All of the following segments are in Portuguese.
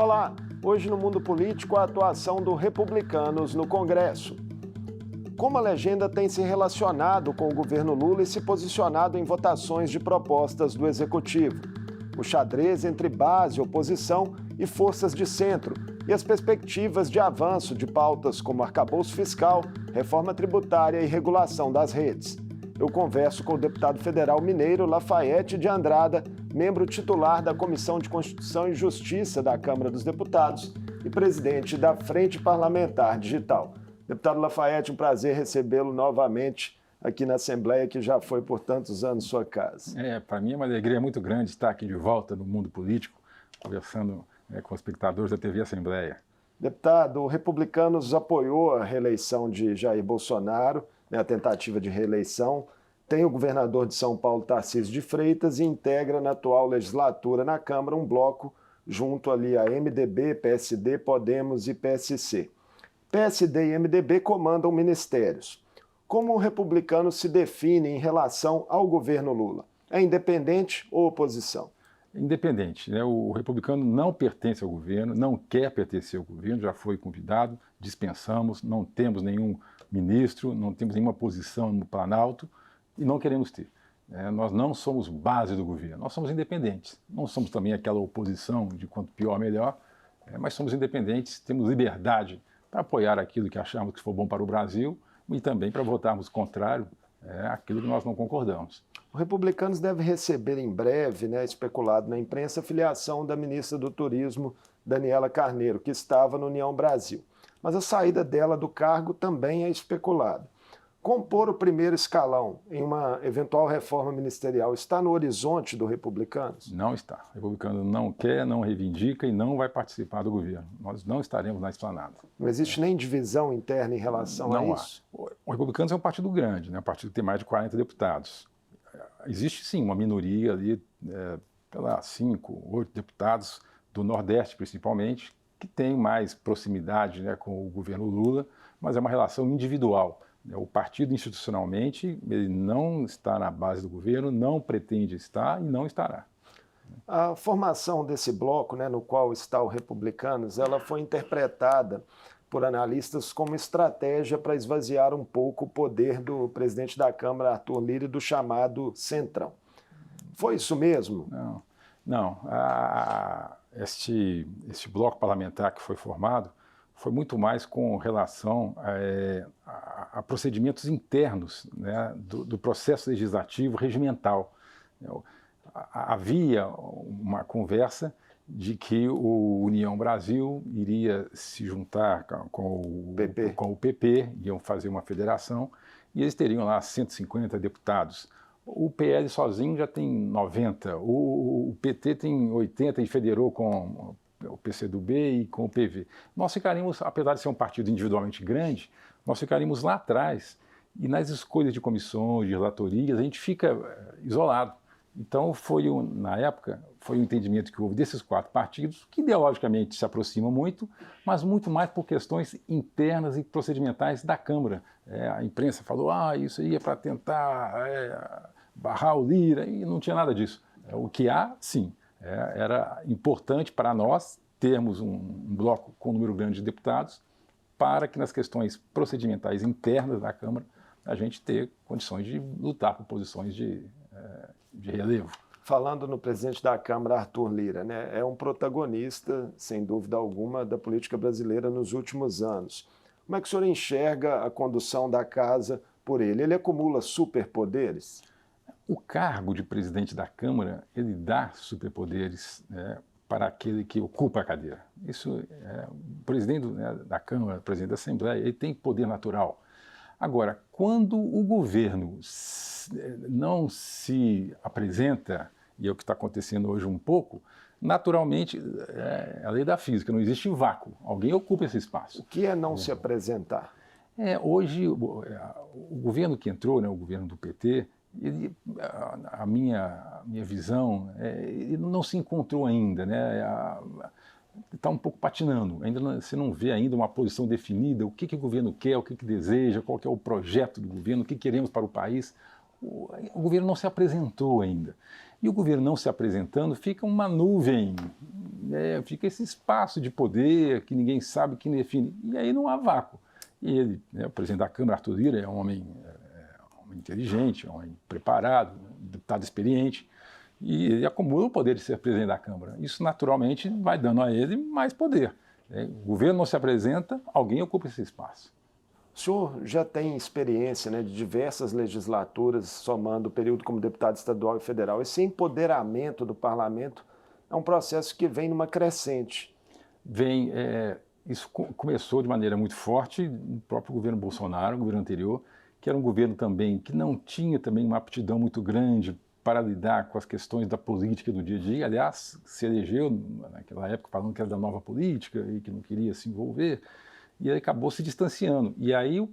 Olá, hoje no Mundo Político a atuação do Republicanos no Congresso. Como a legenda tem se relacionado com o governo Lula e se posicionado em votações de propostas do Executivo. O xadrez entre base, oposição e forças de centro e as perspectivas de avanço de pautas como arcabouço fiscal, reforma tributária e regulação das redes. Eu converso com o deputado federal mineiro Lafayette de Andrada, membro titular da Comissão de Constituição e Justiça da Câmara dos Deputados e presidente da Frente Parlamentar Digital. Deputado Lafayette, um prazer recebê-lo novamente aqui na Assembleia, que já foi por tantos anos sua casa. Para mim é uma alegria muito grande estar aqui de volta no mundo político, conversando com os espectadores da TV Assembleia. Deputado, o Republicanos apoiou a reeleição de Jair Bolsonaro, a tentativa de reeleição, tem o governador de São Paulo, Tarcísio de Freitas, e integra na atual legislatura na Câmara um bloco junto ali a MDB, PSD, Podemos e PSC. PSD e MDB comandam ministérios. Como o republicano se define em relação ao governo Lula? É independente ou oposição? Independente, né? O republicano não pertence ao governo, não quer pertencer ao governo, já foi convidado, dispensamos, não temos nenhum ministro, não temos nenhuma posição no Planalto e não queremos ter. Nós não somos base do governo, nós somos independentes. Não somos também aquela oposição de quanto pior melhor, mas somos independentes, temos liberdade para apoiar aquilo que achamos que for bom para o Brasil e também para votarmos contrário àquilo que nós não concordamos. O Republicanos deve receber em breve, especulado na imprensa, a filiação da ministra do Turismo, Daniela Carneiro, que estava no União Brasil. Mas a saída dela do cargo também é especulada. Compor o primeiro escalão em uma eventual reforma ministerial está no horizonte do Republicanos? Não está. O Republicano não quer, não reivindica e não vai participar do governo. Nós não estaremos na esplanada. Não existe nem divisão interna em relação a isso? Não há. O Republicanos é um partido grande, um partido que tem mais de 40 deputados. Existe sim uma minoria ali, 5, 8 deputados do Nordeste principalmente, que tem mais proximidade com o governo Lula, mas é uma relação individual. O partido institucionalmente ele não está na base do governo, não pretende estar e não estará. A formação desse bloco, no qual está o Republicanos, ela foi interpretada por analistas como estratégia para esvaziar um pouco o poder do presidente da Câmara, Arthur Lira, e do chamado Centrão. Foi isso mesmo? Não. Este bloco parlamentar que foi formado foi muito mais com relação a procedimentos internos do processo legislativo regimental. Havia uma conversa de que o União Brasil iria se juntar com o PP, iam fazer uma federação, e eles teriam lá 150 deputados. O PL sozinho já tem 90, o PT tem 80 e federou com o PCdoB e com o PV. Nós ficaríamos, apesar de ser um partido individualmente grande, nós ficaríamos lá atrás, e nas escolhas de comissões, de relatorias, a gente fica isolado. Então, na época, foi um entendimento que houve desses 4 partidos, que ideologicamente se aproximam muito, mas muito mais por questões internas e procedimentais da Câmara. A imprensa falou, isso aí é para tentar barrar o Lira, e não tinha nada disso. O que há, sim, era importante para nós termos um bloco com um número grande de deputados, para que nas questões procedimentais internas da Câmara, a gente ter condições de lutar por posições de relevo. Falando no presidente da Câmara, Arthur Lira, é um protagonista, sem dúvida alguma, da política brasileira nos últimos anos. Como é que o senhor enxerga a condução da casa por ele? Ele acumula superpoderes? O cargo de presidente da Câmara, ele dá superpoderes para aquele que ocupa a cadeira. O presidente da Câmara, o presidente da Assembleia, ele tem poder natural. Agora, quando o governo não se apresenta, e é o que está acontecendo hoje um pouco, naturalmente, é a lei da física, não existe vácuo, alguém ocupa esse espaço. O que é não se apresentar? Hoje, o governo que entrou, o governo do PT, a minha visão, ele não se encontrou ainda, está um pouco patinando, você não vê ainda uma posição definida, o que o governo quer, o que deseja, qual que é o projeto do governo, o que queremos para o país. O governo não se apresentou ainda. E o governo não se apresentando, fica uma nuvem, fica esse espaço de poder que ninguém sabe quem define, e aí não há vácuo. E ele, o presidente da Câmara, Arthur Lira, é um homem inteligente, é um homem preparado, deputado experiente, e ele acumula o poder de ser presidente da Câmara. Isso naturalmente vai dando a ele mais poder. O governo não se apresenta, alguém ocupa esse espaço. O senhor já tem experiência, de diversas legislaturas, somando o período como deputado estadual e federal. Esse empoderamento do parlamento é um processo que vem numa crescente. Isso começou de maneira muito forte no próprio governo Bolsonaro, o governo anterior, que era um governo também que não tinha também uma aptidão muito grande para lidar com as questões da política do dia a dia. Aliás, se elegeu naquela época falando que era da nova política e que não queria se envolver, e ele acabou se distanciando. E aí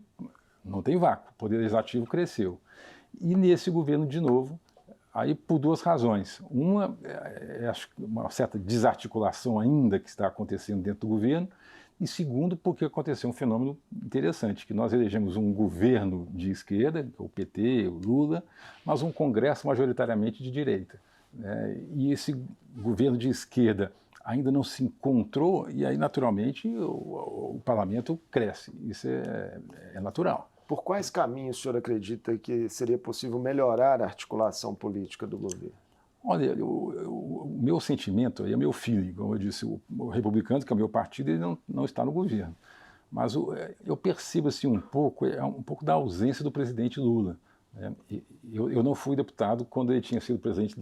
não tem vácuo, o Poder Legislativo cresceu. E nesse governo, de novo, aí por duas razões. Uma é uma certa desarticulação ainda que está acontecendo dentro do governo, e segundo, porque aconteceu um fenômeno interessante, que nós elegemos um governo de esquerda, o PT, o Lula, mas um Congresso majoritariamente de direita. E esse governo de esquerda ainda não se encontrou, e aí, naturalmente, o parlamento cresce. Isso é natural. Por quais caminhos o senhor acredita que seria possível melhorar a articulação política do governo? Olha, o meu sentimento, é meu feeling, como eu disse, o republicano, que é o meu partido, ele não está no governo. Mas eu percebo assim, um pouco da ausência do presidente Lula. Eu não fui deputado quando ele tinha sido presidente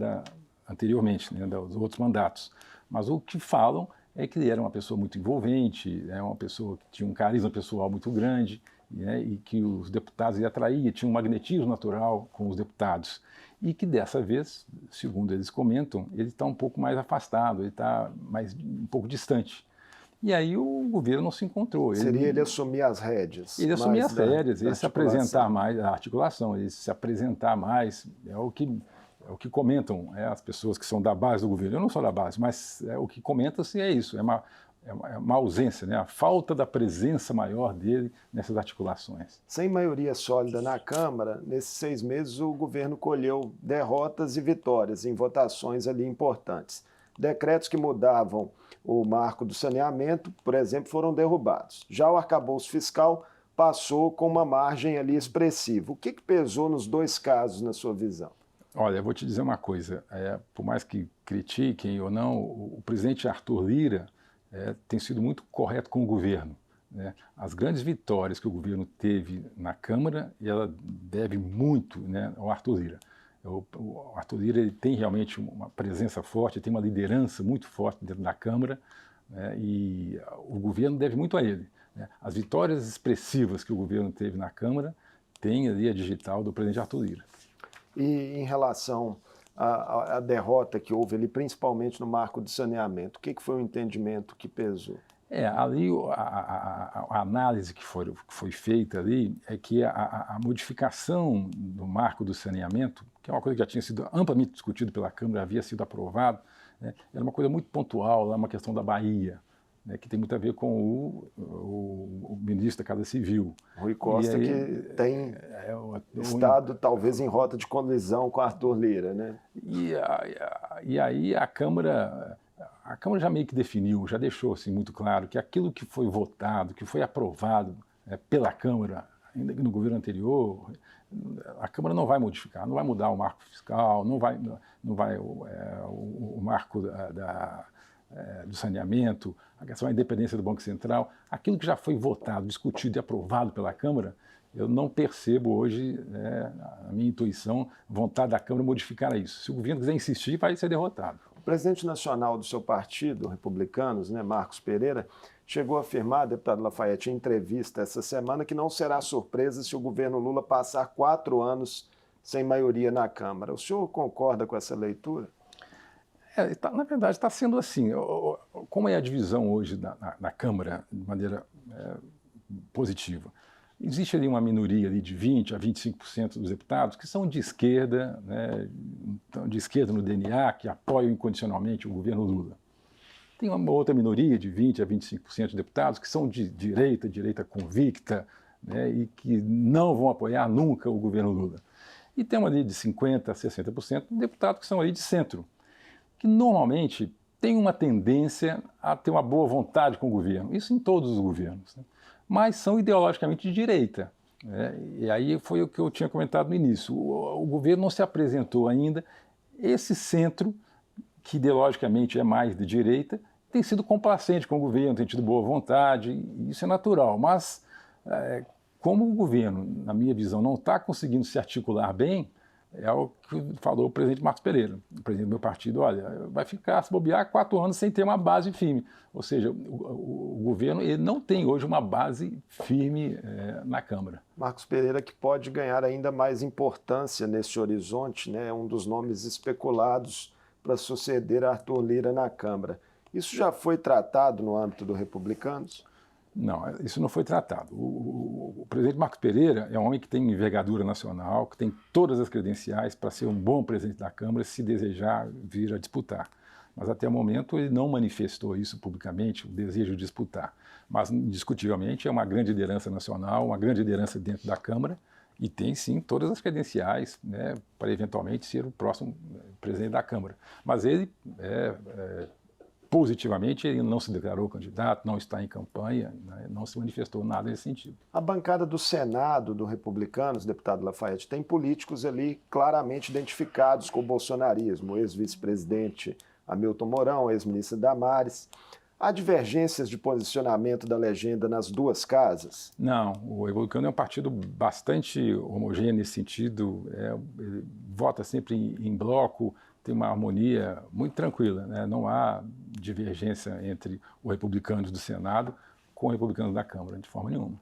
anteriormente, dos outros mandatos. Mas o que falam é que ele era uma pessoa muito envolvente, uma pessoa que tinha um carisma pessoal muito grande, e que os deputados ele atraía, tinha um magnetismo natural com os deputados. E que dessa vez, segundo eles comentam, ele está um pouco mais afastado, ele está um pouco distante. E aí o governo não se encontrou. Seria ele assumir as rédeas? Ele assumir as rédeas, ele se apresentar mais, a articulação, ele se apresentar mais, é o que comentam as pessoas que são da base do governo. Eu não sou da base, mas o que comenta-se é isso, é uma ausência, a falta da presença maior dele nessas articulações. Sem maioria sólida na Câmara, nesses 6 meses o governo colheu derrotas e vitórias em votações ali importantes. Decretos que mudavam o marco do saneamento, por exemplo, foram derrubados. Já o arcabouço fiscal passou com uma margem ali expressiva. O que pesou nos 2 casos, na sua visão? Olha, eu vou te dizer uma coisa, por mais que critiquem ou não, o presidente Arthur Lira tem sido muito correto com o governo. As grandes vitórias que o governo teve na Câmara, ela deve muito ao Arthur Lira. O Arthur Lira ele tem realmente uma presença forte, tem uma liderança muito forte dentro da Câmara, e o governo deve muito a ele. As vitórias expressivas que o governo teve na Câmara tem ali a digital do presidente Arthur Lira. E em relação à derrota que houve ali, principalmente no marco do saneamento, o que foi o entendimento que pesou? Ali a análise que foi feita ali é que a modificação do marco do saneamento, que é uma coisa que já tinha sido amplamente discutido pela Câmara, havia sido aprovado, era uma coisa muito pontual, uma questão da Bahia, que tem muito a ver com o ministro da Casa Civil. Rui Costa, aí, que tem estado talvez em rota de colisão com Arthur Lira, E aí a Câmara já meio que definiu, já deixou assim, muito claro que aquilo que foi votado, que foi aprovado pela Câmara, ainda que no governo anterior, a Câmara não vai modificar, não vai mudar o marco fiscal, não vai o marco do saneamento, a questão da independência do Banco Central, aquilo que já foi votado, discutido e aprovado pela Câmara, eu não percebo hoje, a minha intuição, vontade da Câmara modificar isso. Se o governo quiser insistir, vai ser derrotado. O presidente nacional do seu partido, Republicanos, Marcos Pereira, chegou a afirmar, deputado Lafaiete, em entrevista essa semana, que não será surpresa se o governo Lula passar 4 anos sem maioria na Câmara. O senhor concorda com essa leitura? Na verdade, está sendo assim. Como é a divisão hoje na Câmara, de maneira positiva? Existe ali uma minoria ali de 20% a 25% dos deputados que são de esquerda, de esquerda no DNA, que apoiam incondicionalmente o governo Lula. Tem uma outra minoria de 20% a 25% de deputados que são de direita convicta, e que não vão apoiar nunca o governo Lula. E tem uma ali de 50% a 60% de deputados que são ali de centro, que normalmente tem uma tendência a ter uma boa vontade com o governo, isso em todos os governos, né? Mas são ideologicamente de direita, né? E aí foi o que eu tinha comentado no início, o governo não se apresentou ainda, esse centro, que ideologicamente é mais de direita, tem sido complacente com o governo, tem tido boa vontade, isso é natural, mas como o governo, na minha visão, não está conseguindo se articular bem, é o que falou o presidente Marcos Pereira, o presidente do meu partido, olha, vai ficar, se bobear, 4 anos sem ter uma base firme. Ou seja, o governo ele não tem hoje uma base firme na Câmara. Marcos Pereira, que pode ganhar ainda mais importância nesse horizonte, né? É um dos nomes especulados para suceder Arthur Lira na Câmara. Isso já foi tratado no âmbito do Republicanos? Não, isso não foi tratado. O presidente Marcos Pereira é um homem que tem envergadura nacional, que tem todas as credenciais para ser um bom presidente da Câmara se desejar vir a disputar. Mas até o momento ele não manifestou isso publicamente, o desejo de disputar. Mas, indiscutivelmente, é uma grande liderança nacional, uma grande liderança dentro da Câmara e tem, sim, todas as credenciais, né, para eventualmente ser o próximo presidente da Câmara. Mas ele positivamente, ele não se declarou candidato, não está em campanha, né, não se manifestou nada nesse sentido. A bancada do Senado, do Republicanos, deputado Lafayette, tem políticos ali claramente identificados com o bolsonarismo, o ex-vice-presidente Hamilton Mourão, ex-ministra Damares. Há divergências de posicionamento da legenda nas duas casas? Não, o Republicano é um partido bastante homogêneo nesse sentido, ele vota sempre em bloco, tem uma harmonia muito tranquila, né? Não há divergência entre os republicanos do Senado com os republicanos da Câmara, de forma nenhuma.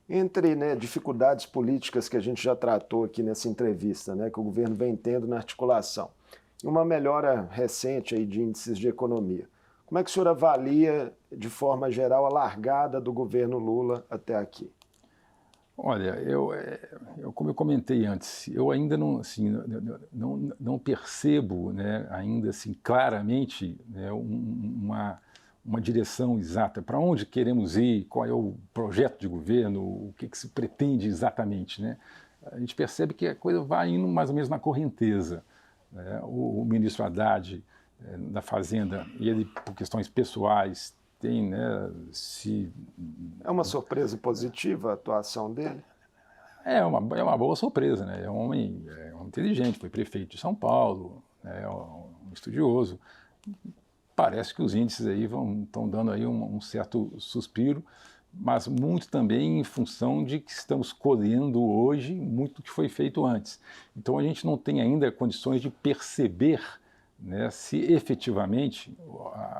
Entre, né, dificuldades políticas que a gente já tratou aqui nessa entrevista, né, que o governo vem tendo na articulação, e uma melhora recente aí de índices de economia, como é que o senhor avalia, de forma geral, a largada do governo Lula até aqui? Olha, como eu comentei antes, eu ainda não, assim, não percebo, né, ainda assim, claramente, né, uma direção exata. Para onde queremos ir, qual é o projeto de governo, o que se pretende exatamente, né? A gente percebe que a coisa vai indo mais ou menos na correnteza, né? O ministro Haddad, da Fazenda, ele, por questões pessoais, tem, né, É uma surpresa positiva a atuação dele? É uma boa surpresa, né? É um homem inteligente, foi prefeito de São Paulo, né? É um estudioso. Parece que os índices aí estão dando aí um certo suspiro, mas muito também em função de que estamos colhendo hoje muito do que foi feito antes. Então a gente não tem ainda condições de perceber, né, se efetivamente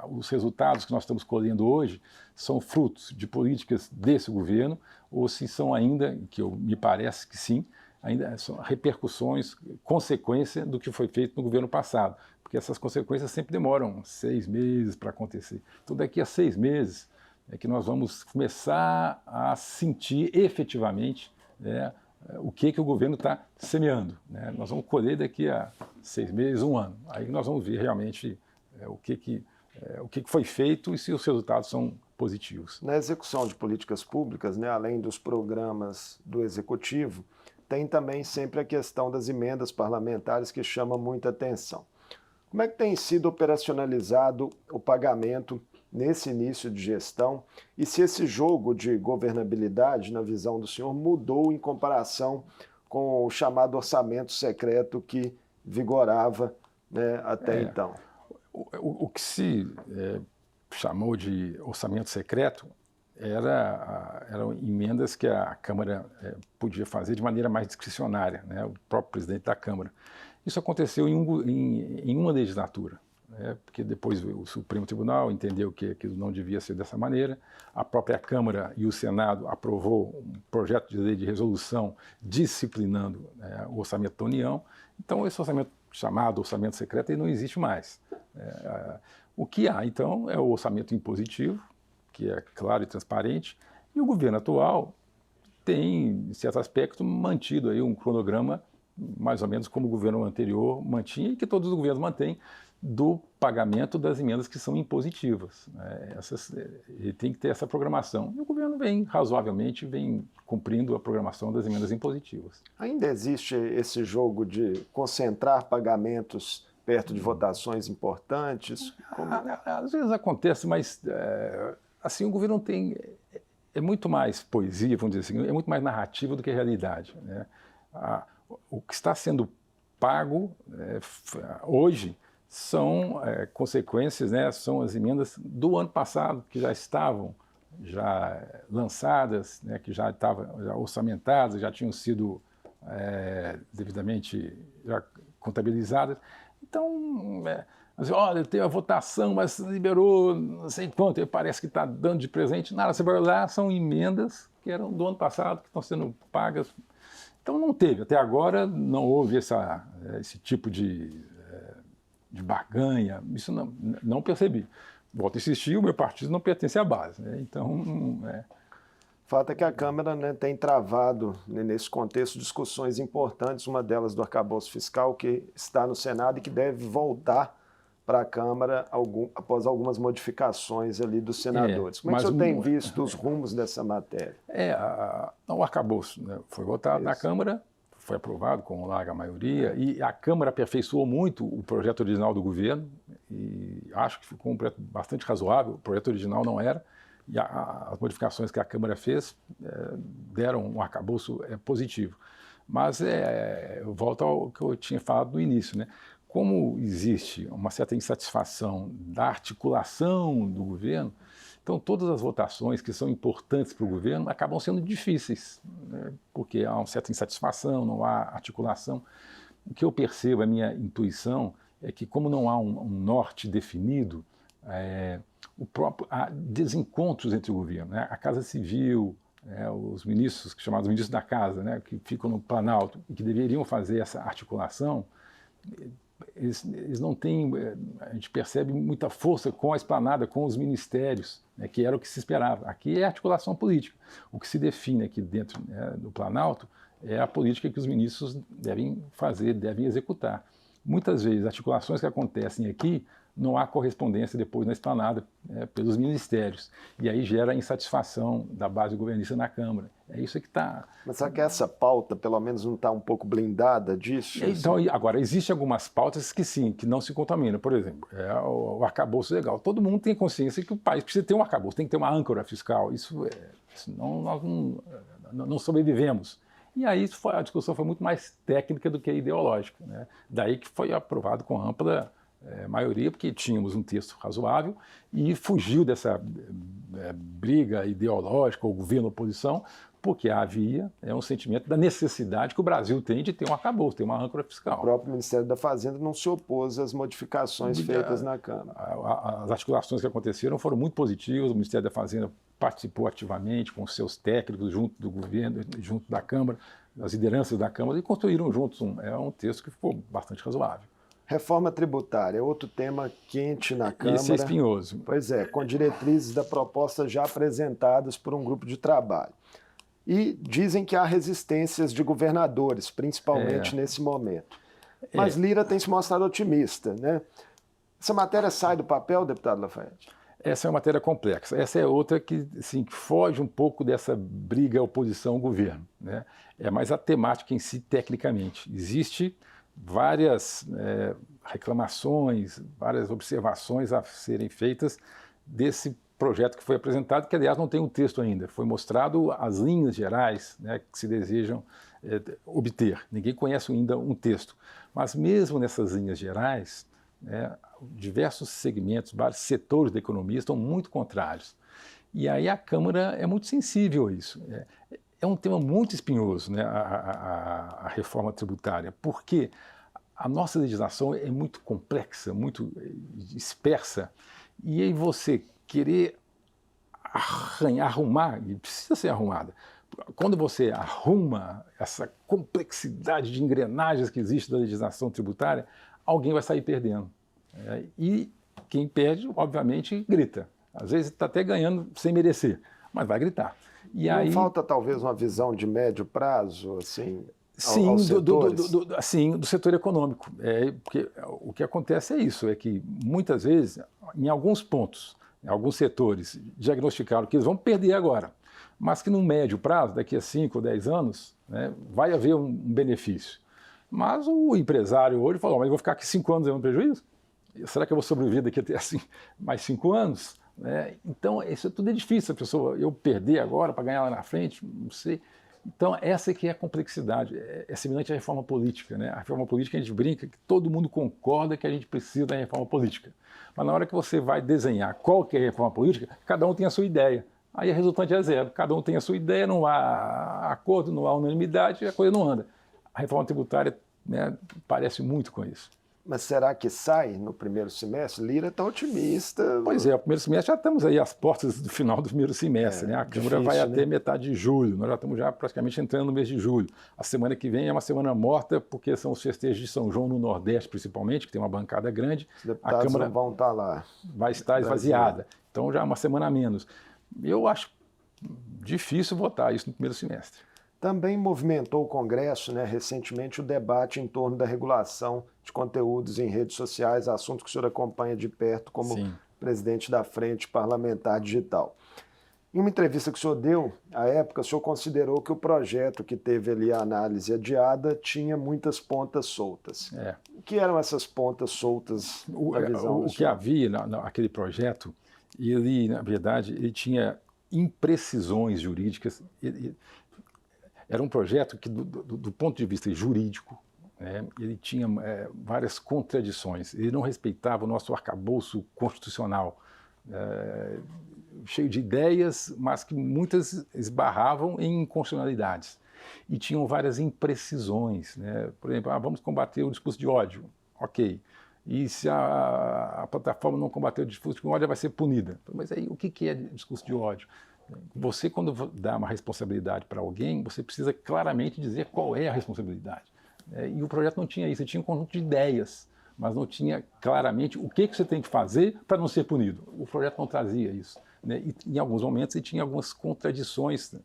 os resultados que nós estamos colhendo hoje são frutos de políticas desse governo ou se são ainda, me parece que sim, ainda são repercussões, consequência do que foi feito no governo passado, porque essas consequências sempre demoram 6 meses para acontecer. Então daqui a 6 meses é que nós vamos começar a sentir efetivamente, né, o que o governo está semeando, né? Nós vamos colher daqui a 6 meses, 1 ano. Aí nós vamos ver realmente o que foi feito e se os resultados são positivos. Na execução de políticas públicas, né, além dos programas do Executivo, tem também sempre a questão das emendas parlamentares que chama muita atenção. Como é que tem sido operacionalizado o pagamento nesse início de gestão e se esse jogo de governabilidade, na visão do senhor, mudou em comparação com o chamado orçamento secreto que vigorava, né, até então? O que se chamou de orçamento secreto eram emendas que a Câmara podia fazer de maneira mais discricionária, né, o próprio presidente da Câmara. Isso aconteceu em uma legislatura, né, porque depois o Supremo Tribunal entendeu que aquilo não devia ser dessa maneira, a própria Câmara e o Senado aprovou um projeto de lei de resolução disciplinando, né, o orçamento da União. Então esse orçamento chamado orçamento secreto ele não existe mais. O que há, então, é o orçamento impositivo, que é claro e transparente, e o governo atual tem, em certo aspecto, mantido aí um cronograma mais ou menos como o governo anterior mantinha e que todos os governos mantêm, do pagamento das emendas que são impositivas, né? Ele tem que ter essa programação. E o governo razoavelmente, vem cumprindo a programação das emendas impositivas. Ainda existe esse jogo de concentrar pagamentos perto de votações importantes? Às vezes acontece, mas assim, o governo é muito mais poesia, vamos dizer assim, é muito mais narrativa do que realidade, né? O que está sendo pago hoje são consequências, né? São as emendas do ano passado, que já estavam lançadas, né? Que já estavam orçamentadas, já tinham sido devidamente já contabilizadas. Então, olha, teve a votação, mas liberou não sei quanto, parece que está dando de presente. Nada, você vai olhar, são emendas que eram do ano passado, que estão sendo pagas. Então não teve, até agora não houve esse tipo de barganha, isso não percebi. Volto a insistir, o meu partido não pertence à base, né? Então... O fato é que a Câmara, né, tem travado, né, nesse contexto, discussões importantes, uma delas do arcabouço fiscal, que está no Senado e que deve voltar para a Câmara após algumas modificações ali dos senadores. Como é que o senhor tem visto os rumos dessa matéria? O arcabouço, né, foi votado na Câmara, foi aprovado com larga maioria, e a Câmara aperfeiçoou muito o projeto original do governo, e acho que ficou um projeto bastante razoável. O projeto original não era, e as modificações que a Câmara fez deram um arcabouço positivo. Mas eu volto ao que eu tinha falado no início, né? Como existe uma certa insatisfação da articulação do governo, então todas as votações que são importantes para o governo acabam sendo difíceis, né? Porque há uma certa insatisfação, não há articulação. O que eu percebo, a minha intuição, é que como não há um norte definido, há desencontros entre o governo, né? A Casa Civil, os ministros, chamados ministros da Casa, né, que ficam no Planalto e que deveriam fazer essa articulação, eles não têm, a gente percebe muita força com a esplanada, com os ministérios, né, que era o que se esperava. Aqui é articulação política. O que se define aqui dentro, né, do Planalto é a política que os ministros devem fazer, devem executar. Muitas vezes, articulações que acontecem aqui, não há correspondência depois na esplanada pelos ministérios. E aí gera insatisfação da base governista na Câmara. É isso que está... Mas será que essa pauta, pelo menos, não está um pouco blindada disso? Então, agora, existem algumas pautas que sim, que não se contaminam. Por exemplo, o arcabouço legal. Todo mundo tem consciência que o país precisa ter um arcabouço, tem que ter uma âncora fiscal. Senão nós não sobrevivemos. E aí a discussão foi muito mais técnica do que ideológica, né? Daí que foi aprovado com ampla maioria, porque tínhamos um texto razoável e fugiu dessa briga ideológica, ou governo-oposição, porque havia um sentimento da necessidade que o Brasil tem de ter um arcabouço, ter uma âncora fiscal. O próprio Ministério da Fazenda não se opôs às modificações feitas na Câmara. As articulações que aconteceram foram muito positivas, o Ministério da Fazenda participou ativamente com seus técnicos junto do governo, junto da Câmara, as lideranças da Câmara, e construíram juntos um texto que ficou bastante razoável. Reforma tributária é outro tema quente na Câmara. Esse é espinhoso. Pois é, com diretrizes da proposta já apresentadas por um grupo de trabalho. E dizem que há resistências de governadores, principalmente nesse momento. Mas Lira tem se mostrado otimista, né? Essa matéria sai do papel, deputado Lafayette? Essa é uma matéria complexa. Essa é outra que, assim, que foge um pouco dessa briga oposição-governo, né? É mais a temática em si, tecnicamente. Existe várias reclamações, várias observações a serem feitas desse projeto que foi apresentado, que, aliás, não tem um texto ainda. Foi mostrado as linhas gerais, né, que se desejam obter. Ninguém conhece ainda um texto. Mas mesmo nessas linhas gerais, diversos segmentos, vários setores da economia estão muito contrários. E aí a Câmara é muito sensível a isso. É um tema muito espinhoso, né, a reforma tributária, porque a nossa legislação é muito complexa, muito dispersa, e aí você querer arrumar, e precisa ser arrumada, quando você arruma essa complexidade de engrenagens que existe da legislação tributária, alguém vai sair perdendo. E quem perde, obviamente, grita. Às vezes está até ganhando sem merecer, mas vai gritar. E não aí... falta talvez uma visão de médio prazo, assim, aos setores? Sim, do setor econômico. Porque o que acontece é isso, é que muitas vezes, em alguns pontos, em alguns setores, diagnosticaram que eles vão perder agora, mas que no médio prazo, daqui a 5 ou 10 anos, né, vai haver um benefício. Mas o empresário hoje falou, mas eu vou ficar aqui 5 anos em prejuízo? Será que eu vou sobreviver daqui até assim, mais 5 anos? Então, isso tudo é difícil, a pessoa, eu perder agora para ganhar lá na frente, não sei. Então, essa que é a complexidade, é semelhante à reforma política. Né? A reforma política, a gente brinca que todo mundo concorda que a gente precisa da reforma política. Mas na hora que você vai desenhar qual que é a reforma política, cada um tem a sua ideia. Aí a resultante é zero. Cada um tem a sua ideia, não há acordo, não há unanimidade, a coisa não anda. A reforma tributária, né, parece muito com isso. Mas será que sai no primeiro semestre? Lira está otimista. Pois é, o primeiro semestre já estamos aí às portas do final do primeiro semestre. Né? A Câmara vai até metade de julho, nós já estamos já praticamente entrando no mês de julho. A semana que vem é uma semana morta, porque são os festejos de São João no Nordeste, principalmente, que tem uma bancada grande. Os deputados a Câmara não vão estar lá. Vai estar esvaziada. Então já é uma semana a menos. Eu acho difícil votar isso no primeiro semestre. Também movimentou o Congresso, né, recentemente, o debate em torno da regulação de conteúdos em redes sociais, assunto que o senhor acompanha de perto como presidente da Frente Parlamentar Digital. Em uma entrevista que o senhor deu, à época, o senhor considerou que o projeto que teve ali a análise adiada tinha muitas pontas soltas. O que eram essas pontas soltas na visão? O que havia naquele projeto, ele, na verdade, ele tinha imprecisões jurídicas. Era um projeto que, do ponto de vista jurídico, né, ele tinha várias contradições. Ele não respeitava o nosso arcabouço constitucional, cheio de ideias, mas que muitas esbarravam em inconstitucionalidades. E tinham várias imprecisões. Né? Por exemplo, vamos combater o discurso de ódio. Ok. E se a plataforma não combater o discurso de ódio, ela vai ser punida. Mas aí, o que é discurso de ódio? Você, quando dá uma responsabilidade para alguém, você precisa claramente dizer qual é a responsabilidade. E o projeto não tinha isso, ele tinha um conjunto de ideias, mas não tinha claramente o que você tem que fazer para não ser punido. O projeto não trazia isso. Né? E em alguns momentos ele tinha algumas contradições, né?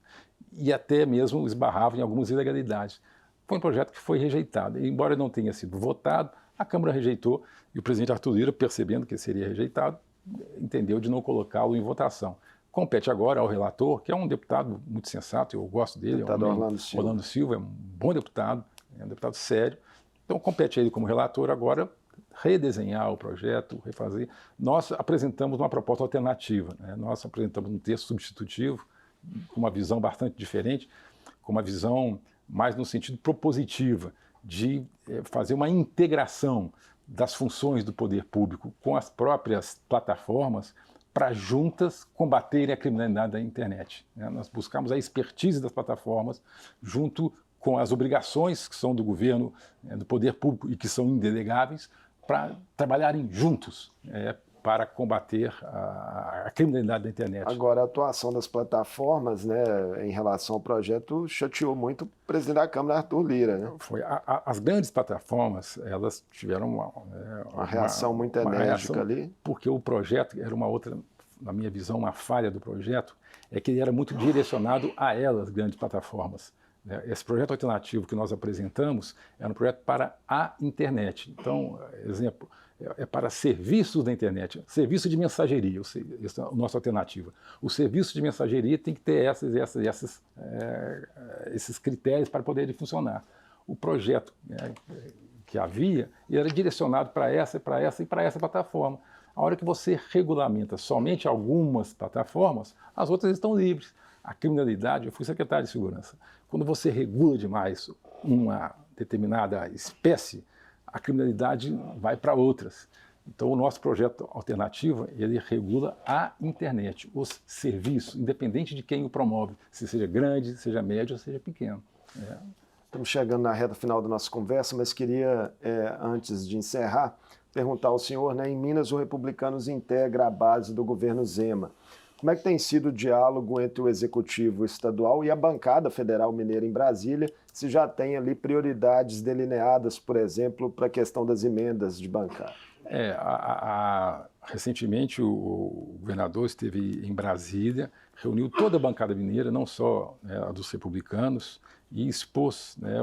E até mesmo esbarrava em algumas ilegalidades. Foi um projeto que foi rejeitado. E, embora não tenha sido votado, a Câmara rejeitou e o presidente Arthur Lira, percebendo que seria rejeitado, entendeu de não colocá-lo em votação. Compete agora ao relator, que é um deputado muito sensato, eu gosto dele. Deputado Orlando Silva é um bom deputado, é um deputado sério. Então compete a ele como relator agora redesenhar o projeto, refazer. Nós apresentamos uma proposta alternativa, né? Nós apresentamos um texto substitutivo, com uma visão bastante diferente, com uma visão mais no sentido propositiva, de fazer uma integração das funções do poder público com as próprias plataformas, para juntas combaterem a criminalidade da internet. Nós buscamos a expertise das plataformas junto com as obrigações que são do governo, do poder público e que são indelegáveis, para trabalharem juntos para combater a criminalidade da internet. Agora, a atuação das plataformas, né, em relação ao projeto chateou muito o presidente da Câmara, Arthur Lira. Né? As grandes plataformas, elas tiveram uma reação muito enérgica ali. Porque o projeto era uma outra, na minha visão, uma falha do projeto, é que ele era muito direcionado a elas, grandes plataformas. Esse projeto alternativo que nós apresentamos era um projeto para a internet. Então, exemplo, é para serviços da internet, serviço de mensageria, essa é a nossa alternativa. O serviço de mensageria tem que ter esses critérios para poder funcionar. O projeto que havia era direcionado para essa plataforma. A hora que você regulamenta somente algumas plataformas, as outras estão livres. A criminalidade, eu fui secretário de Segurança, quando você regula demais uma determinada espécie, a criminalidade vai para outras. Então, o nosso projeto alternativo, ele regula a internet, os serviços, independente de quem o promove, se seja grande, seja médio ou seja pequeno. Estamos chegando na reta final da nossa conversa, mas queria, antes de encerrar, perguntar ao senhor, né, em Minas o Republicanos integra a base do governo Zema. Como é que tem sido o diálogo entre o Executivo Estadual e a bancada federal mineira em Brasília, se já tem ali prioridades delineadas, por exemplo, para a questão das emendas de bancada? Recentemente o governador esteve em Brasília, reuniu toda a bancada mineira, não só a dos republicanos, e expôs, né,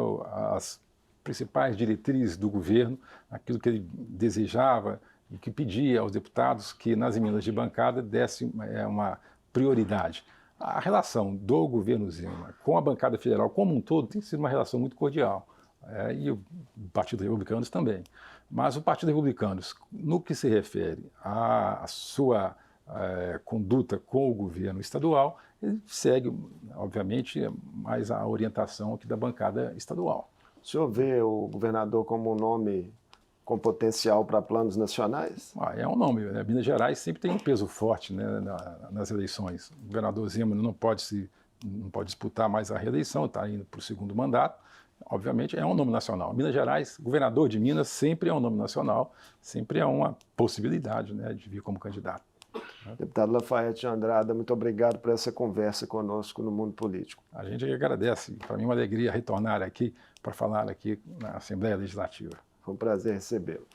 as principais diretrizes do governo, aquilo que ele desejava e que pedia aos deputados que nas emendas de bancada desse uma prioridade. A relação do governo Zema com a bancada federal como um todo tem sido uma relação muito cordial, e o Partido Republicano também. Mas o Partido Republicano, no que se refere à sua conduta com o governo estadual, ele segue, obviamente, mais a orientação aqui da bancada estadual. O senhor vê o governador como um nome com potencial para planos nacionais? É um nome, né? Minas Gerais sempre tem um peso forte, né, nas eleições. O governador Zema não pode disputar mais a reeleição, está indo para o segundo mandato. Obviamente é um nome nacional. Minas Gerais, governador de Minas, sempre é um nome nacional, sempre é uma possibilidade, né, de vir como candidato. Deputado Lafaiete Andrada, muito obrigado por essa conversa conosco no Mundo Político. A gente agradece. Para mim é uma alegria retornar aqui para falar aqui na Assembleia Legislativa. Foi um prazer recebê-lo.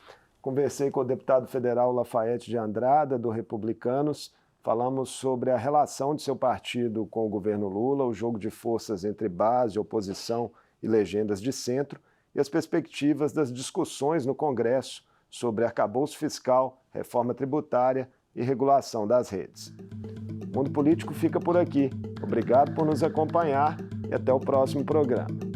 Conversei com o deputado federal Lafaiete de Andrada, do Republicanos. Falamos sobre a relação de seu partido com o governo Lula, o jogo de forças entre base, oposição e legendas de centro e as perspectivas das discussões no Congresso sobre arcabouço fiscal, reforma tributária e regulação das redes. O Mundo Político fica por aqui. Obrigado por nos acompanhar e até o próximo programa.